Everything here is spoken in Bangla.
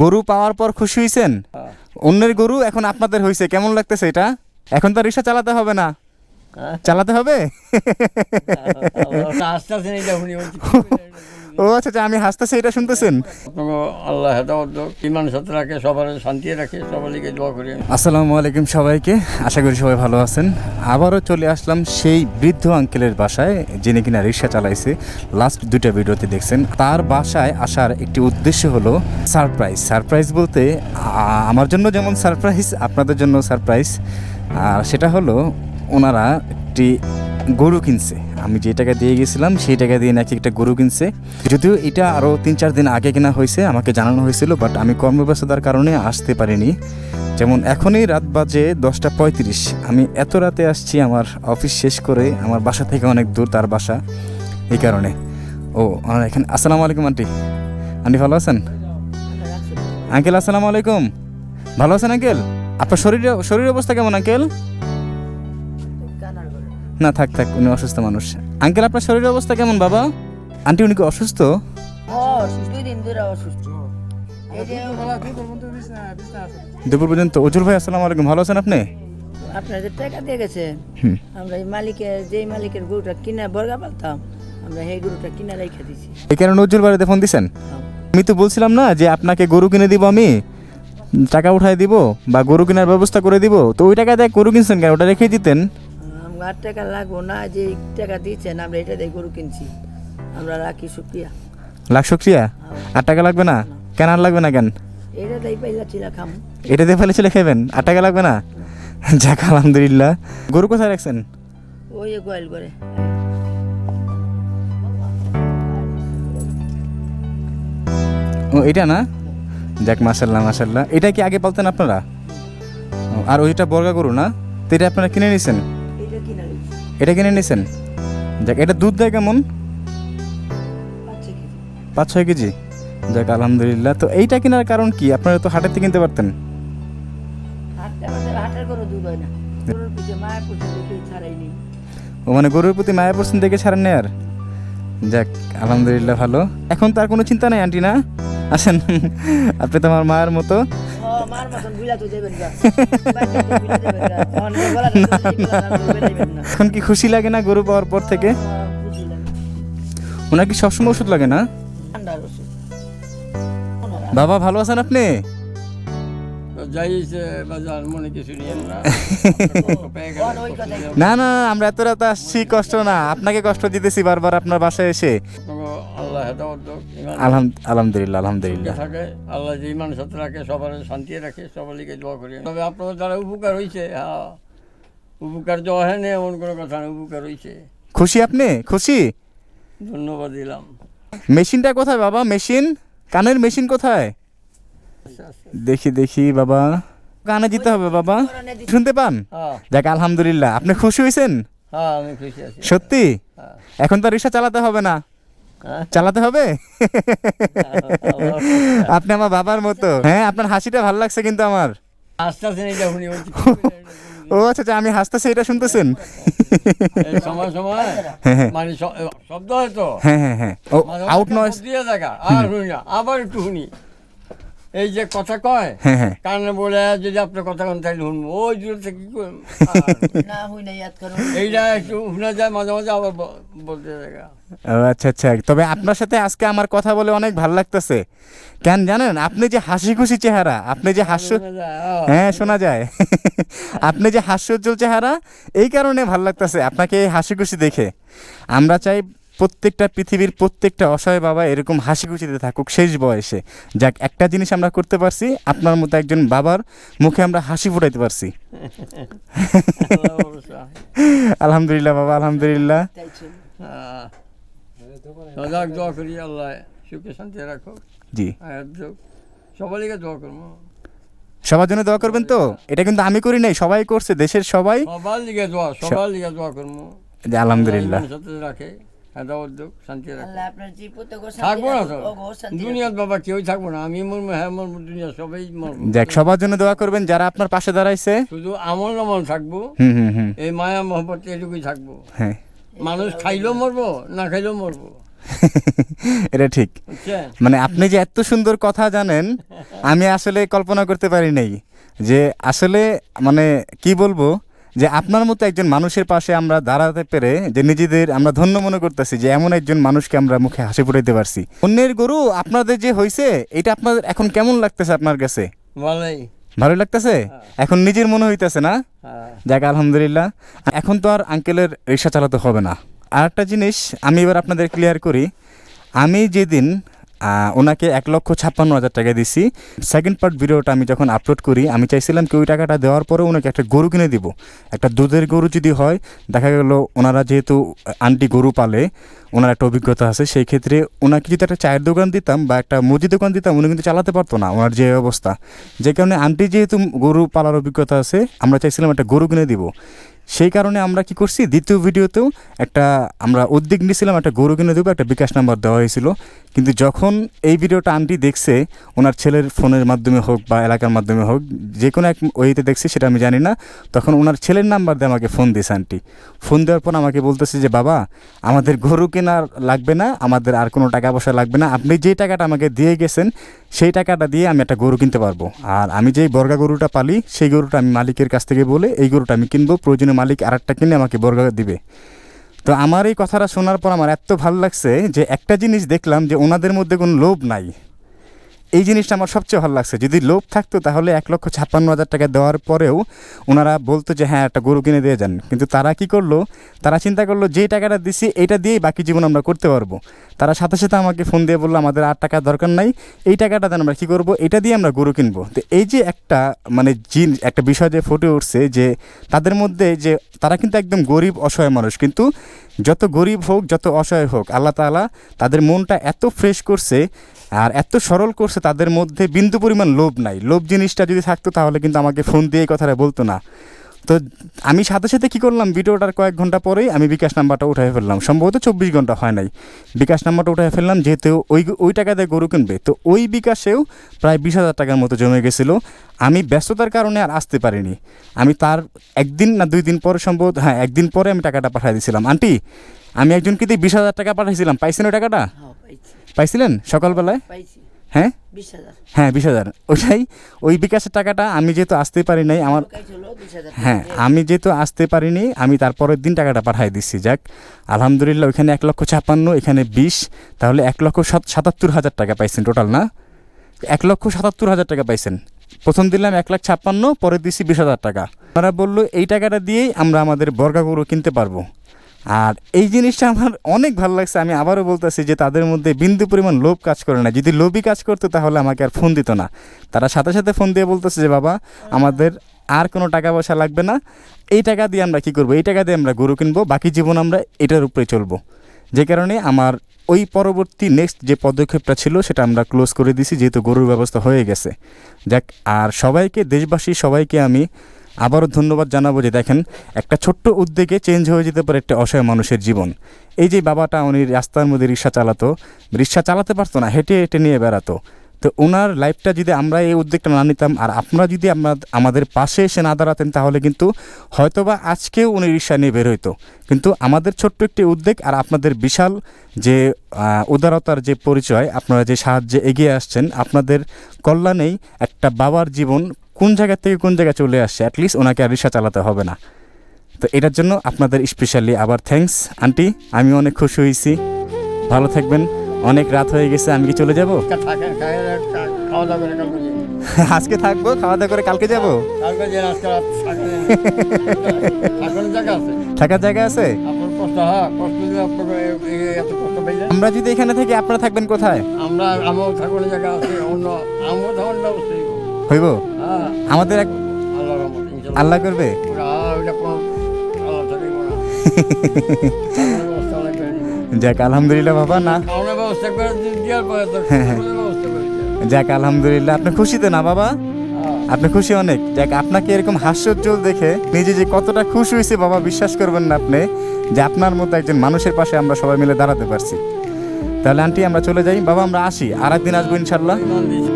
গরু পাওয়ার পর খুশি হয়েছেন? অন্যের গরু এখন আপনাদের হয়েছে, কেমন লাগতেছে এটা? এখন তো রিক্সা চালাতে হবে না, চালাতে হবে? ও আচ্ছা আচ্ছা, আমি হাসতেছি, এটা শুনতেছেন? আল্লাহ হেদায়েত দাও, ঈমান সাথে রাখে, সবার শান্তি রাখে, সবাইকে দোয়া করি। আসসালামু আলাইকুম সবাইকে, আশা করি সবাই ভালো আছেন। আবারও চলে আসলাম সেই বৃদ্ধ আঙ্কেলের বাসায়, যিনি কিনা রিক্সা চালাইছে। লাস্ট দুইটা ভিডিওতে দেখছেন। তার বাসায় আসার একটি উদ্দেশ্য হলো সারপ্রাইজ বলতে আমার জন্য যেমন সারপ্রাইজ, আপনাদের জন্য সারপ্রাইজ। আর সেটা হলো ওনারা একটি গরু কিনছে। আমি যে টাকা দিয়ে গেছিলাম সেই টাকা দিয়ে নাকি একটা গরু কিনছে। যদিও এটা আরও 3-4 দিন আগে কেনা হয়েছে, আমাকে জানানো হয়েছিল, বাট আমি কর্মব্যস্ততার কারণে আসতে পারিনি। যেমন এখনই রাত বাজে 10:35, আমি এত রাতে আসছি আমার অফিস শেষ করে। আমার বাসা থেকে অনেক দূর তার বাসা, এই কারণে। ও এখানে। আসসালামু আলাইকুম আন্টি। আন্টি ভালো আছেন? আঙ্কেল আসসালামু আলাইকুম। ভালো আছেন আঙ্কেল? আপনার শরীরের অবস্থা কেমন আঙ্কেল? না থাক, উনি অসুস্থ মানুষ। আঙ্কেল আপনার শরীরের অবস্থা কেমন বাবা? আন্টি উনি কি অসুস্থ? দুপুর পর্যন্ত। অজুর ভাই আসসালামু আলাইকুম, ভালো আছেন আপনি? আপনাদের টাকা দিয়ে গেছে, আমরা এই মালিকের গরুটা কিনা বর্গা পালতাম, আমরা সেই গরুটা কিনা রেখে দিছি। এই কারণে উজ্জ্বল বাড়িতে ফোন দিছেন? আমি তো বলছিলাম না যে আপনাকে গরু কিনে দিব, আমি টাকা উঠাই দিব বা গরু কেনার ব্যবস্থা করে দিব, তো ওই টাকা দিয়ে গরু কিনছেন কেন? ওটা রেখে দিতেন। আমার টাকা লাগবো না, যে টাকা দিচ্ছেন আমরা এটা দিয়ে গরু কিনছি, আমরা রাখি শুক্রিয়া। লাখ শুক্রিয়া। আর টাকা লাগবে না কেন? আর লাগবে না কেন? এটা দিয়ে পাইলা ছিল খাম, এটা দিয়ে ফেলে ছিল খাবেন, আর টাকা লাগবে না? যাক আলহামদুলিল্লাহ। গরু কোথায় রাখছেন? ওই গোয়াল করে। ও এটা না? যাক মাশাল্লাহ মাশাল্লাহ। এটা কি আগে পালতেন আপনারা? আর ওইটা বর্গা গরু না? তো এটা আপনারা কিনে নিয়েছেন? এটা কিনা রেখেছি এটা কিনে নিয়েছেন? যাক। এটা দুধ দেয় কেমন? 5-6 কেজি। যাক আলহামদুলিল্লাহ। তো এইটা কেনার কারণ কি? আপনারা তো হাটের থেকে কিনতে পারতেন। হাটের গরু দুধ হয় না, গরুর পিছিয়ে মায়া পড়ছে দেখে ছাড়াইনি। ও মানে গরুর প্রতি মায়া পড়ছেন দেখে ছাড়েন না আর? যাক আলহামদুলিল্লাহ, ভালো। এখন তার কোনো চিন্তা নেই আন্টি না? আসেন, আপনি তো আমার মায়ের মতো। মার মতন বুঝা তো দেবেন না। এখন কি খুশি লাগে না গরু পাওয়ার পর থেকে? ওনার কি সবসময় ওষুধ লাগে না? বাবা ভালো আছেন আপনি? যাইছে বাজার, মনে কিছু নিয়েন না। না না, আমরা এত রাতে আসছি, কষ্ট না, আপনাকে কষ্ট দিতেছি বারবার আপনার বাসায় এসে। আল্লাহ হেদায়েত দাও, আলহামদুলিল্লাহ আলহামদুলিল্লাহ। থাকে আল্লাহ যে ঈমান সাথে রাখে, সবার শান্তি রাখে, সবাইকে দোয়া করি। তবে আপনাদের দ্বারা উপকার হয়েছে, হ্যাঁ, উপকার দেওয়া হয় না এমন কোনো কথা না, উপকার হয়েছে। খুশি আপনি? খুশি? ধন্যবাদ দিলাম। মেশিনটা কোথায় বাবা? মেশিন, কানের মেশিন কোথায়? দেখি বাবা, কানে দিতে হবে বাবা, শুনতে পান? যাক আলহামদুলিল্লাহ। আপনি খুশি হয়েছেন? হ্যাঁ আমি খুশি আছি। সত্যি? এখন তো রিক্সা চালাতে হবে না, চালাতে হবে? আপনি আমার বাবার মতো। হ্যাঁ, আপনার হাসিটা ভালো লাগছে কিন্তু আমার। ও আচ্ছা আচ্ছা, আমি হাসতেছি, এটা শুনতেছেন? সময় মানে শব্দ হয়তো, হ্যাঁ ও আউট নয়েজ দিয়ে দেখা আর শুনি না, আবার একটু শুনি। এই যে কথা কয় কানে বলে, যদি আপনার কথা কোন তাইলে শুনবো, ওই দূর থেকে কি করবো, এইটা একটু শোনা যায় মাঝে মাঝে, আবার বলতে দেখা। আচ্ছা আচ্ছা। তবে আপনার সাথে আজকে আমার কথা বলে অনেক ভালো লাগতেছে। কেন জানেন? আপনি যে হাসি খুশি চেহারা, আপনি যে হাস্য, হ্যাঁ শোনা যায়, আপনি যে হাস্যোজ্জ্বল চেহারা, এই কারণে ভালো লাগতেছে আপনাকে এই হাসি খুশি দেখে। আমরা চাই পৃথিবীর প্রত্যেকটা অসহায় বাবা এরকম হাসি খুশিতে থাকুক শেষ বয়সে। যাক, একটা জিনিস আমরা করতে পারছি, আপনার মতো একজন বাবার মুখে আমরা হাসি ফুটাইতে পারছি। আলহামদুলিল্লাহ বাবা, আলহামদুলিল্লাহ। দোয়া করি আল্লাহ সুখে শান্তি রাখো। জি, সবাইকে দোয়া করবো, সবার জন্য দোয়া করবেন তো? এটা কিন্তু আমি করি নাই, সবাই করছে, দেশের সবাই। সবার লিগে দোয়া করবো। আলহামদুলিল্লাহ। রাখে, শান্তি রাখে। থাকবো না তো দুনিয়ার বাবা, কেউ থাকবো না, আমি মরবো, হ্যাঁ মরবো, দুনিয়া সবাই মরবো। যাক, সবার জন্য দোয়া করবেন যারা আপনার পাশে দাঁড়াইছে। শুধু আমল থাকবো, এই মায়া মহব্বত এটুকুই থাকবো। হ্যাঁ, মানুষ খাইলেও মরবো, না খাইলেও মরবো। এটা ঠিক। বুঝছেন? মানে আপনি যে এত সুন্দর কথা জানেন আমি আসলে কল্পনা করতে পারি নাই, যে আসলে মানে কি বলবো, যে আপনার মতো একজন মানুষের পাশে আমরা দাঁড়াতে পেরে যে নিজেদের আমরা ধন্য মনে করতেছি যে এমন একজন মানুষকে আমরা মুখে হাসি ফুটাইতে পারছি। অন্যের গরু আপনাদের যে হয়েছে এটা আপনাদের এখন কেমন লাগতেছে আপনার কাছে? ভালোই। ভালো লাগতেছে? এখন নিজের মনে হইতেছে না? হ্যাঁ। যাক আলহামদুলিল্লাহ। এখন তো আর আঙ্কেলের রিক্সা চালাতে হবে না। আর একটা জিনিস আমি এবার আপনাদের ক্লিয়ার করি, আমি যেদিন ওনাকে 1,56,000 টাকা দিছি, সেকেন্ড পার্ট ভিডিওটা আমি যখন আপলোড করি আমি চাইছিলাম কি ওই টাকাটা দেওয়ার পরে ওনাকে একটা গরু কিনে দিব, একটা দুধের গরু যদি হয়। দেখা গেল ওনারা যেহেতু আন্টি গরু পালে, ওনার একটা অভিজ্ঞতা আছে, সেই ক্ষেত্রে ওনাকে যদি একটা চায়ের দোকান দিতাম বা একটা মুদি দোকান দিতাম উনি কিন্তু চালাতে পারতো না, ওনার যে অবস্থা। যে কারণে আন্টি যেহেতু গরু পালার অভিজ্ঞতা আছে আমরা চাইছিলাম একটা গরু কিনে দিব। সেই কারণে আমরা কি করছি, দ্বিতীয় ভিডিওতেও একটা আমরা উদ্যোগ নিয়েছিলাম একটা গরু কিনে দেবো, একটা বিকাশ নাম্বার দেওয়া হয়েছিল। কিন্তু যখন এই ভিডিওটা আন্টি দেখছে, ওনার ছেলের ফোনের মাধ্যমে হোক বা এলাকার মাধ্যমে হোক, যে কোনো এক ওইতে দেখছি সেটা আমি জানি না, তখন ওনার ছেলের নাম্বার দিয়ে আমাকে ফোন দিয়েছে আন্টি। ফোন দেওয়ার পর আমাকে বলতেছে যে বাবা আমাদের গরু কেনার লাগবে না, আমাদের আর কোনো টাকা পয়সা লাগবে না, আপনি যে টাকাটা আমাকে দিয়ে গেছেন সেই টাকাটা দিয়ে আমি একটা গরু কিনতে পারবো। আর আমি যেই বর্গা গরুটা পালি সেই গরুটা আমি মালিকের কাছ থেকে বলে এই গরুটা আমি কিনবো, প্রয়োজনে মালিক আর একটা কিনে আমাকে বর্গা দিবে। তো আমার এই কথাটা শোনার পর আমার এত ভালো লাগছে যে একটা জিনিস দেখলাম যে ওনাদের মধ্যে কোনো লোভ নাই। এই জিনিসটা আমার সবচেয়ে ভালো লাগছে। যদি লোভ থাকতো তাহলে 1,56,000 টাকা দেওয়ার পরেও ওনারা বলতো যে হ্যাঁ একটা গরু কিনে দিয়ে যান। কিন্তু তারা কি করলো, তারা চিন্তা করলো যেই টাকাটা দিছি এটা দিয়েই বাকি জীবন আমরা করতে পারবো। তারা সাথে সাথে আমাকে ফোন দিয়ে বললো আমাদের আর টাকা দরকার নাই, এই টাকাটা দেন আমরা কী করবো, এটা দিয়ে আমরা গরু কিনবো। তো এই যে একটা মানে একটা বিষয় যে ফুটে উঠছে যে তাদের মধ্যে যে তারা কিন্তু একদম গরিব অসহায় মানুষ, কিন্তু যত গরিব হোক যত অসহায় হোক আল্লাহ তাআলা তাদের মনটা এত ফ্রেশ করছে আর এত সরল করছে, তাদের মধ্যে বিন্দু পরিমাণ লোভ নাই। লোভ জিনিসটা যদি থাকতো তাহলে কিন্তু আমাকে ফোন দিয়ে এই কথাটা বলতো না। তো আমি সাথে সাথে কী করলাম, ভিডিওটার কয়েক ঘন্টা পরেই আমি বিকাশ নাম্বারটা উঠাই ফেললাম, সম্ভবত 24 ঘন্টা হয় নাই, বিকাশ নাম্বারটা উঠাই ফেললাম। যেহেতু ওই টাকা দিয়ে গরু কিনবে, তো ওই বিকাশেও প্রায় 20,000 টাকার মতো জমে গেছিলো। আমি ব্যস্ততার কারণে আর আসতে পারিনি। আমি তার একদিন না 2 দিন পরে, সম্ভবত হ্যাঁ 1 দিন পরে আমি টাকাটা পাঠিয়ে দিয়েছিলাম। আন্টি আমি একজনকে দিয়ে 20,000 টাকা পাঠিয়েছিলাম, পাইছেন ওই টাকাটা? হ্যাঁ, পাইছি পাইছিলেন সকালবেলায়? পাইছি হ্যাঁ 20,000 হ্যাঁ 20,000। ওইটাই ওই বিকাশের টাকাটা আমি যেহেতু আসতে পারি নাই আমার, কাজ হলো 20,000 হ্যাঁ আমি যেহেতু আসতে পারিনি আমি তারপরের দিন টাকাটা পাঠিয়ে দিচ্ছি। যাক আলহামদুলিল্লাহ, ওইখানে 1,56,000 এখানে 20, তাহলে 1,77,000 টাকা পাইছেন টোটাল না? 1,77,000 টাকা পাইছেন। প্রথম দিলাম 1,56,000, পরে দিচ্ছি 20,000 টাকা। তারা বললো এই টাকাটা দিয়েই আমরা আমাদের বর্গা গরু কিনতে পারবো। আর এই জিনিসটা আমার অনেক ভালো লাগছে। আমি আবারও বলতেছি যে তাদের মধ্যে বিন্দু পরিমাণ লোভ কাজ করে না। যদি লোভই কাজ করতো তাহলে আমাকে আর ফোন দিত না। তারা সাথে সাথে ফোন দিয়ে বলতেছে যে বাবা আমাদের আর কোনো টাকা পয়সা লাগবে না, এই টাকা দিয়ে আমরা কী করবো, এই টাকা দিয়ে আমরা গরু কিনবো, বাকি জীবন আমরা এটার উপরে চলবো। যে কারণে আমার ওই পরবর্তী নেক্সট যে পদক্ষেপটা ছিল সেটা আমরা ক্লোজ করে দিছি, যেহেতু গরুর ব্যবস্থা হয়ে গেছে। যাক, আর সবাইকে, দেশবাসী সবাইকে আমি আবারও ধন্যবাদ জানাবো যে দেখেন একটা ছোট্ট উদ্যোগে চেঞ্জ হয়ে যেতে পারে একটা অসহায় মানুষের জীবন। এই যে বাবাটা উনি রাস্তার মধ্যে রিক্সা চালাতে পারতো না, হেঁটে হেঁটে নিয়ে বেড়াতো। তো ওনার লাইফটা যদি আমরা এই উদ্যোগটা না নিতাম আর আপনারা যদি আমাদের পাশে এসে না দাঁড়াতেন তাহলে কিন্তু হয়তোবা আজকেও উনি রিক্সা নিয়ে বের হইতো। কিন্তু আমাদের ছোট্ট একটি উদ্যোগ আর আপনাদের বিশাল যে উদারতার যে পরিচয়, আপনারা যে সাহায্যে এগিয়ে আসছেন, আপনাদের কল্যাণেই একটা বাবার জীবন কোন জায়গা থেকে কোন জায়গায় চলে আসছে, অ্যাটলিস্ট ওনাকে আর রিক্সা চালাতে হবে না। তো এটার জন্য আপনাদের স্পেশালি আবার থ্যাঙ্কস আন্টি, আমি অনেক খুশি হয়েছি। ভালো থাকবেন, অনেক রাত হয়ে গেছে, আমি কি চলে যাব? থাকেন, খাওয়া দাওয়া করে কালকে যাই। আজকে থাকবো, খাওয়া দাওয়া করে কালকে যাব। কালকে যে আজকে রাত থাকার জায়গা আছে, থাকার জায়গা আছে। আপনার কষ্ট, হ্যাঁ কষ্ট দিলে আপনাকে এত কষ্ট পেয়ে যায়। আমরা যদি এখানে থাকি আপনারা থাকবেন কোথায়? আমিও থাকার জায়গা আছে, অন্য আমিও থাকার ব্যবস্থা হইব। হ্যাঁ আমাদের আল্লাহর রহমতে ইনশাআল্লাহ আল্লাহ করবে। ওটা কোনো আল্লাহ থাকবে না, ব্যবস্থা অনেক করে দিবে। যাক আলহামদুলিল্লাহ বাবা, না খাওয়ানোর ব্যবস্থা করে দেওয়ার পরে তো ব্যবস্থা করে দিবে। যাক আলহামদুলিল্লাহ। আপনি খুশি তো না বাবা? হ্যাঁ আপনি খুশি অনেক। যাক, আপনাকে এরকম হাস্যোজ্জ্বল দেখে নিজে যে কতটা খুশি হয়েছে বাবা, বিশ্বাস করবেন না আপনি যে আপনার মতো একজন মানুষের পাশে আমরা সবাই মিলে দাঁড়াতে পারছি। তাহলে আন্টি আমরা চলে যাই বাবা, আমরা আসি, আর একদিন আসবো ইনশাল্লাহ। ইমান দিয়েছে।